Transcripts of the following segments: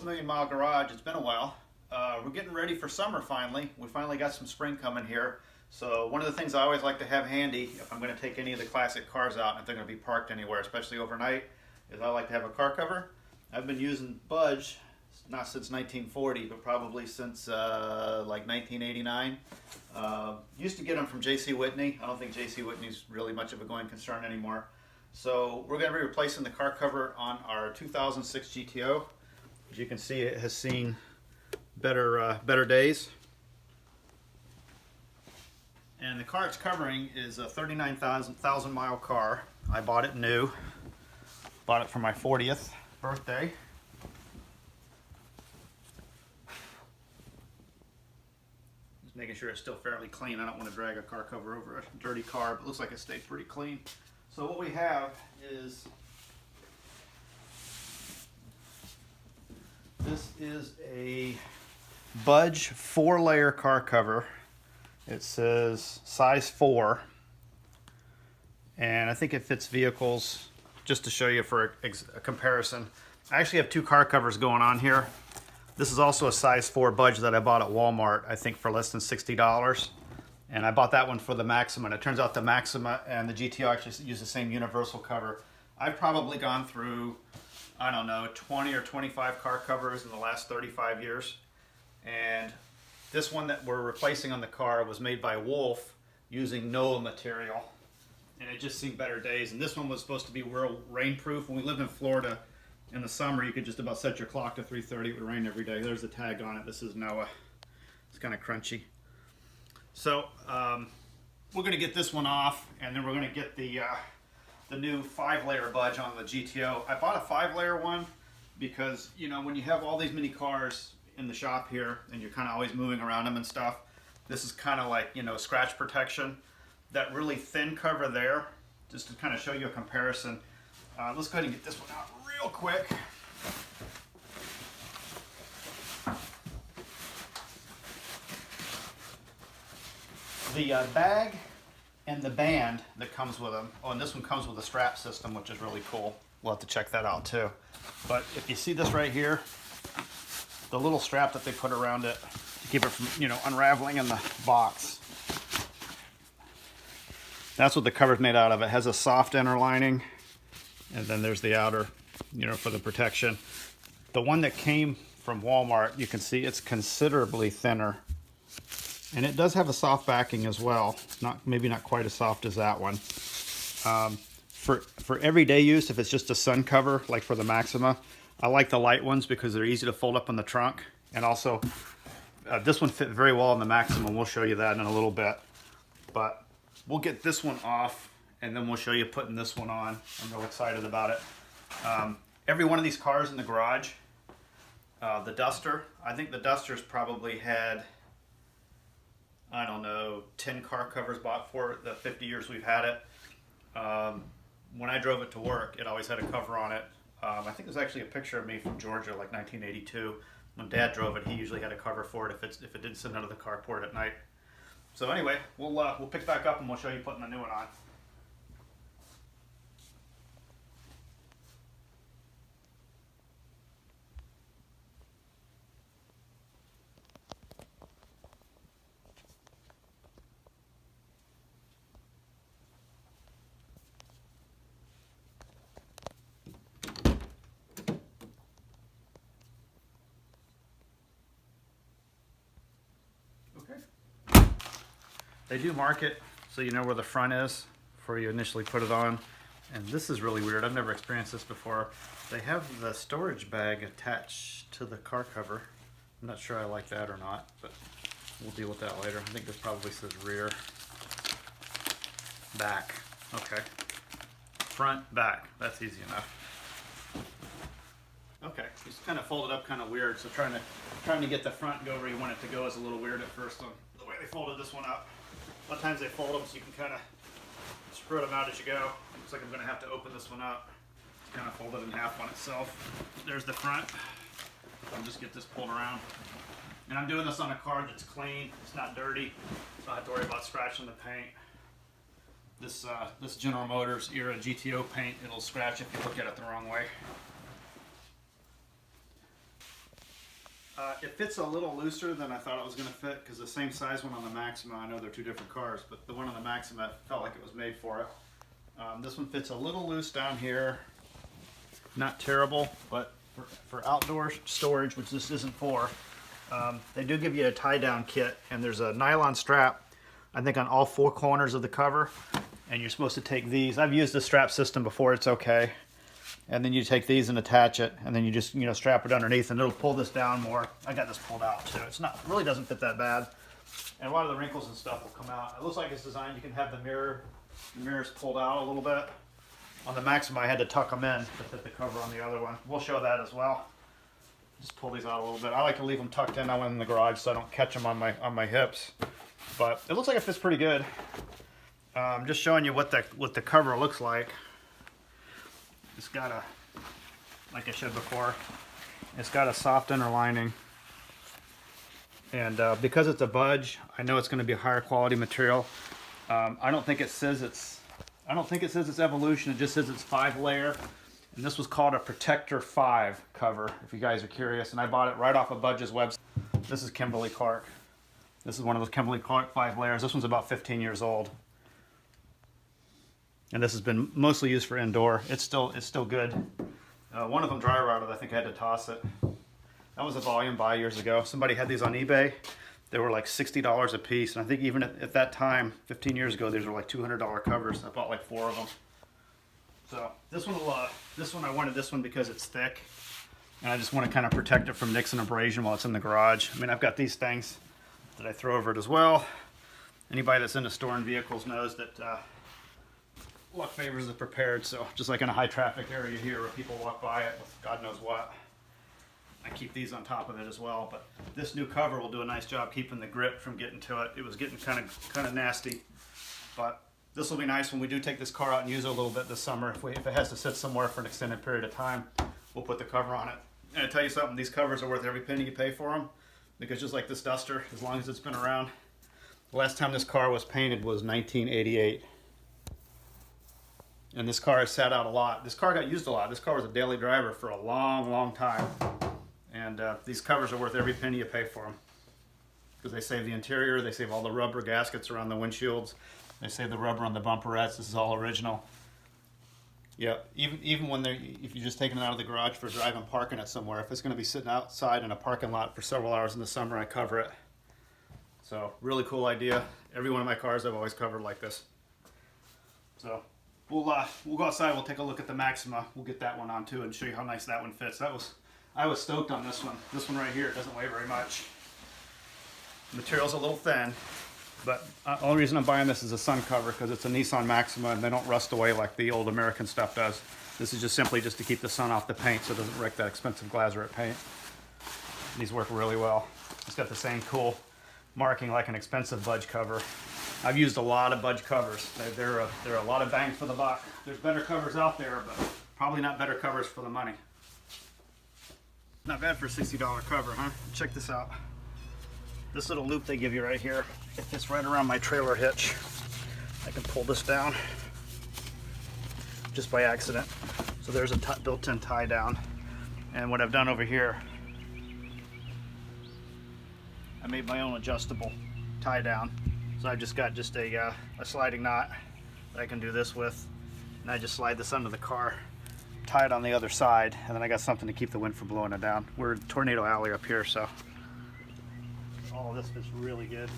Million Mile Garage. It's been a while. We're getting ready for summer finally. We finally got some spring coming here. So one of the things I always like to have handy if I'm going to take any of the classic cars out and if they're going to be parked anywhere, especially overnight, is I like to have a car cover. I've been using Budge, not since 1940, but probably since like 1989. Used to get them from J.C. Whitney. I don't think J.C. Whitney's really much of a going concern anymore. So we're going to be replacing the car cover on our 2006 GTO. As you can see, it has seen better days. And the car it's covering is a 39,000 mile car. I bought it new. Bought it for my 40th birthday. Just making sure it's still fairly clean. I don't want to drag a car cover over a dirty car, but it looks like it stayed pretty clean. So what we have is, this is a Budge 4-layer car cover. It says size 4, and I think it fits vehicles. Just to show you for a comparison, I actually have two car covers going on here. This is also a size 4 Budge that I bought at Walmart, I think for less than $60. And I bought that one for the Maxima, and it turns out the Maxima and the GTO actually use the same universal cover. I've probably gone through, I don't know, 20 or 25 car covers in the last 35 years. And this one that we're replacing on the car was made by Wolf using Noah material. And it just seen better days. And this one was supposed to be rainproof. When we lived in Florida in the summer, you could just about set your clock to 3:30. It would rain every day. There's the tag on it. This is Noah. It's kind of crunchy. So we're going to get this one off, and then we're going to get the new 5-layer Budge on the GTO. I bought a 5-layer one because, you know, when you have all these many cars in the shop here and you're kind of always moving around them and stuff, this is kind of like, you know, scratch protection. That really thin cover there, just to kind of show you a comparison. Let's go ahead and get this one out real quick. The bag and the band that comes with them. Oh, and this one comes with a strap system, which is really cool. We'll have to check that out too. But if you see this right here, the little strap that they put around it to keep it from, you know, unraveling in the box. That's what the cover's made out of. It has a soft inner lining, and then there's the outer, you know, for the protection. The one that came from Walmart, you can see it's considerably thinner. And it does have a soft backing as well. Maybe not quite as soft as that one. For everyday use, if it's just a sun cover, like for the Maxima, I like the light ones because they're easy to fold up in the trunk. And also, this one fit very well in the Maxima. We'll show you that in a little bit. But we'll get this one off, and then we'll show you putting this one on. I'm real excited about it. Every one of these cars in the garage, the Duster, I think the Duster's probably had, I don't know, 10 car covers bought for it, the 50 years we've had it. When I drove it to work, it always had a cover on it. I think there's actually a picture of me from Georgia, like 1982. When Dad drove it, he usually had a cover for it if it didn't sit under the carport at night. So anyway, we'll pick back up and we'll show you putting the new one on. They do mark it so you know where the front is before you initially put it on. And this is really weird. I've never experienced this before. They have the storage bag attached to the car cover. I'm not sure I like that or not, but we'll deal with that later. I think this probably says rear. Back. Okay. Front, back. That's easy enough. Okay, it's kind of folded up kind of weird, so trying to get the front go where you want it to go is a little weird at first on the way they folded this one up. A lot of times they fold them so you can kind of spread them out as you go. Looks like I'm going to have to open this one up. It's kind of folded in half on itself. There's the front. I'll just get this pulled around. And I'm doing this on a car that's clean. It's not dirty, so I don't have to worry about scratching the paint. This General Motors era GTO paint, it'll scratch if you look at it the wrong way. It fits a little looser than I thought it was going to fit because the same size one on the Maxima, I know they're two different cars, but the one on the Maxima felt like it was made for it. This one fits a little loose down here. Not terrible, but for outdoor storage, which this isn't for, they do give you a tie-down kit, and there's a nylon strap, I think, on all four corners of the cover, and you're supposed to take these. I've used the strap system before, it's okay. And then you take these and attach it, and then you just, strap it underneath, and it'll pull this down more. I got this pulled out too. It really doesn't fit that bad, and a lot of the wrinkles and stuff will come out. It looks like it's designed. You can have the mirrors pulled out a little bit. On the Maxima, I had to tuck them in to fit the cover on the other one. We'll show that as well. Just pull these out a little bit. I like to leave them tucked in. I went in the garage so I don't catch them on my hips. But it looks like it fits pretty good. Just showing you what the cover looks like. It's got a, like I said before, it's got a soft inner lining, and because it's a Budge, I know it's going to be a higher quality material. I don't think it says it's Evolution. It just says it's 5-layer, and this was called a Protector V cover. If you guys are curious, and I bought it right off of Budge's website. This is Kimberly-Clark. This is one of those Kimberly-Clark 5 layers. This one's about 15 years old. And this has been mostly used for indoor. It's still good. One of them dry rotted. I think I had to toss it. That was a volume buy years ago. Somebody had these on eBay. They were like $60 a piece. And I think even at that time, 15 years ago, these were like $200 covers. I bought like 4 of them. So this one I wanted this one because it's thick. And I just want to kind of protect it from nicks and abrasion while it's in the garage. I mean, I've got these things that I throw over it as well. Anybody that's into storing vehicles knows that luck favors the prepared. So just like in a high traffic area here where people walk by it with God knows what, I keep these on top of it as well. But this new cover will do a nice job keeping the grip from getting to it. It was getting kind of nasty, but this will be nice when we do take this car out and use it a little bit this summer. If it has to sit somewhere for an extended period of time, we'll put the cover on it. And I tell you something, these covers are worth every penny you pay for them, because just like this Duster, as long as it's been around, the last time this car was painted was 1988. And this car has sat out a lot. This car got used a lot. This car was a daily driver for a long time. And these covers are worth every penny you pay for them, because they save the interior, they save all the rubber gaskets around the windshields, they save the rubber on the bumperettes. This is all original. Yeah, even when if you're just taking it out of the garage for a drive and parking it somewhere, if it's going to be sitting outside in a parking lot for several hours in the summer, I cover it. So really cool idea. Every one of my cars I've always covered like this. So we'll go outside. We'll take a look at the Maxima. We'll get that one on too and show you how nice that one fits. I was stoked on this one. This one right here, it doesn't weigh very much. The material's a little thin, but the only reason I'm buying this is a sun cover, because it's a Nissan Maxima and they don't rust away like the old American stuff does. This is just simply just to keep the sun off the paint so it doesn't wreck that expensive Glazerite paint. These work really well. It's got the same cool marking like an expensive Budge cover. I've used a lot of Budge covers. They're a lot of bang for the buck. There's better covers out there, but probably not better covers for the money. Not bad for a $60 cover, huh? Check this out. This little loop they give you right here, it fits right around my trailer hitch. I can pull this down just by accident. So there's a built-in tie down. And what I've done over here, I made my own adjustable tie down. So I've just got a sliding knot that I can do this with. And I just slide this under the car, tie it on the other side, and then I got something to keep the wind from blowing it down. We're in Tornado Alley up here, so all of this fits really good.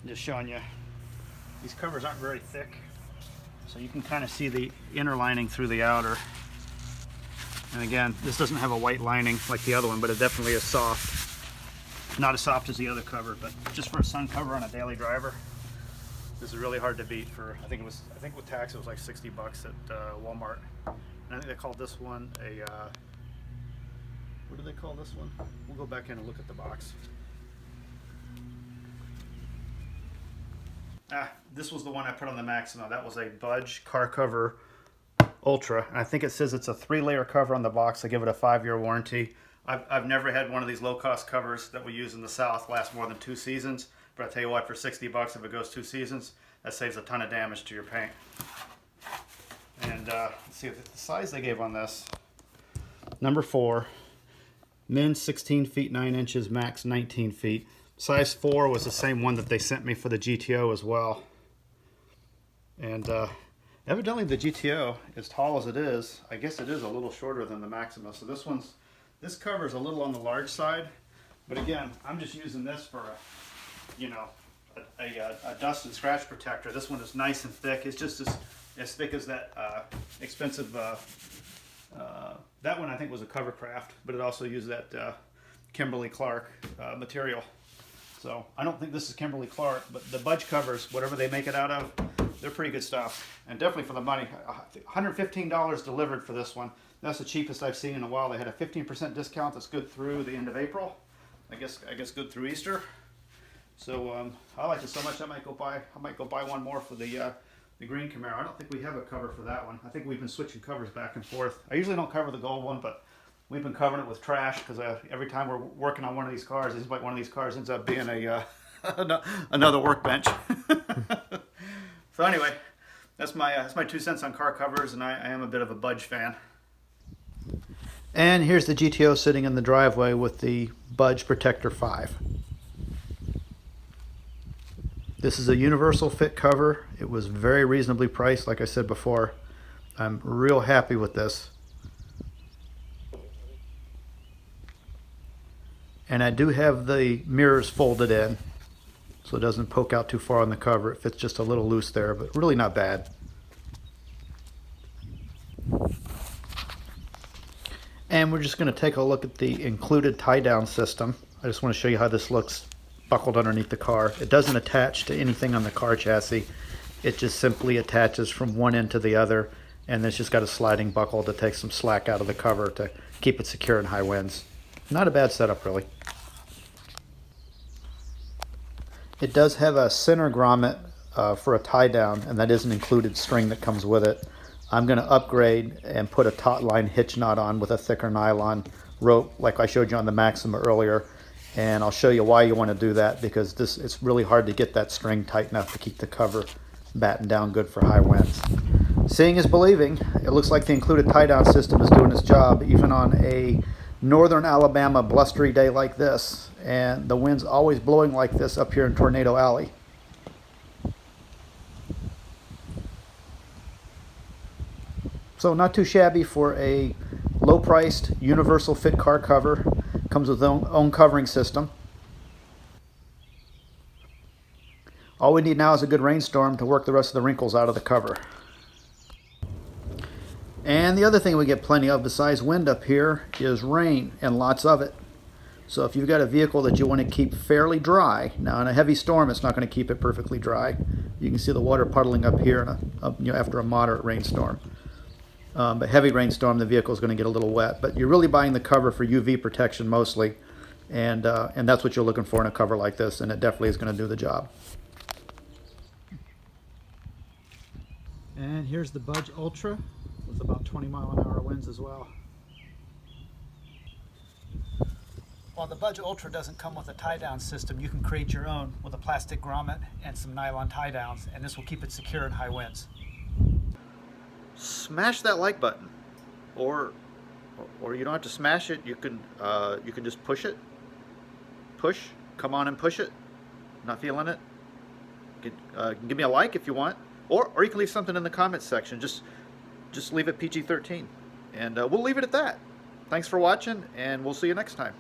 Just showing you, these covers aren't very thick, so you can kind of see the inner lining through the outer. And again, this doesn't have a white lining like the other one, but it definitely is soft. Not as soft as the other cover, but just for a sun cover on a daily driver, this is really hard to beat. For I think with tax it was like $60 at Walmart. And I think they called this one a what do they call this one? We'll go back in and look at the box. This was the one I put on the Maxima. That was a Budge Car Cover Ultra, and I think it says it's a 3-layer cover on the box. I give it a 5-year warranty. I've never had one of these low-cost covers that we use in the South last more than 2 seasons, but I tell you what, for $60 if it goes 2 seasons, that saves a ton of damage to your paint. And let's see the size they gave on this. Number 4, men 16 feet 9 inches, max 19 feet. Size 4 was the same one that they sent me for the GTO as well. And evidently the GTO, as tall as it is, I guess it is a little shorter than the Maxima. So this cover is a little on the large side. But again, I'm just using this for a dust and scratch protector. This one is nice and thick. It's just as thick as that expensive. That one I think was a Covercraft, but it also used that Kimberly-Clark material. So I don't think this is Kimberly-Clark, but the Budge covers, whatever they make it out of, they're pretty good stuff. And definitely for the money, $115 delivered for this one. That's the cheapest I've seen in a while. They had a 15% discount that's good through the end of April. I guess good through Easter. So I like it so much I might go buy one more for the green Camaro. I don't think we have a cover for that one. I think we've been switching covers back and forth. I usually don't cover the gold one, but we've been covering it with trash because every time we're working on one of these cars, it seems like one of these cars ends up being a another workbench. So anyway, that's my 2 cents on car covers, and I am a bit of a Budge fan. And here's the GTO sitting in the driveway with the Budge Protector V. This is a universal fit cover. It was very reasonably priced, like I said before. I'm real happy with this. And I do have the mirrors folded in, so it doesn't poke out too far on the cover. It fits just a little loose there, but really not bad. And we're just going to take a look at the included tie-down system. I just want to show you how this looks buckled underneath the car. It doesn't attach to anything on the car chassis. It just simply attaches from one end to the other, and it's just got a sliding buckle to take some slack out of the cover to keep it secure in high winds. Not a bad setup, really. It does have a center grommet for a tie-down, and that is an included string that comes with it. I'm going to upgrade and put a taut line hitch knot on with a thicker nylon rope like I showed you on the Maxima earlier. And I'll show you why you want to do that, because it's really hard to get that string tight enough to keep the cover battened down good for high winds. Seeing is believing. It looks like the included tie-down system is doing its job even on a northern Alabama blustery day like this. And the wind's always blowing like this up here in Tornado Alley. So not too shabby for a low-priced universal fit car cover. Comes with its own covering system. All we need now is a good rainstorm to work the rest of the wrinkles out of the cover. And the other thing we get plenty of besides wind up here is rain, and lots of it. So if you've got a vehicle that you want to keep fairly dry, now in a heavy storm it's not going to keep it perfectly dry. You can see the water puddling up here after a moderate rainstorm. But heavy rainstorm, the vehicle is going to get a little wet. But you're really buying the cover for UV protection mostly, and that's what you're looking for in a cover like this, and it definitely is going to do the job. And here's the Budge Ultra with about 20-mile-an-hour winds as well. While the Budge Ultra doesn't come with a tie-down system, you can create your own with a plastic grommet and some nylon tie-downs, and this will keep it secure in high winds. Smash that like button, or you don't have to smash it. You can just push it. Come on and push it. Not feeling it? You can give me a like if you want, or you can leave something in the comments section. Just leave it PG-13, and we'll leave it at that. Thanks for watching, and we'll see you next time.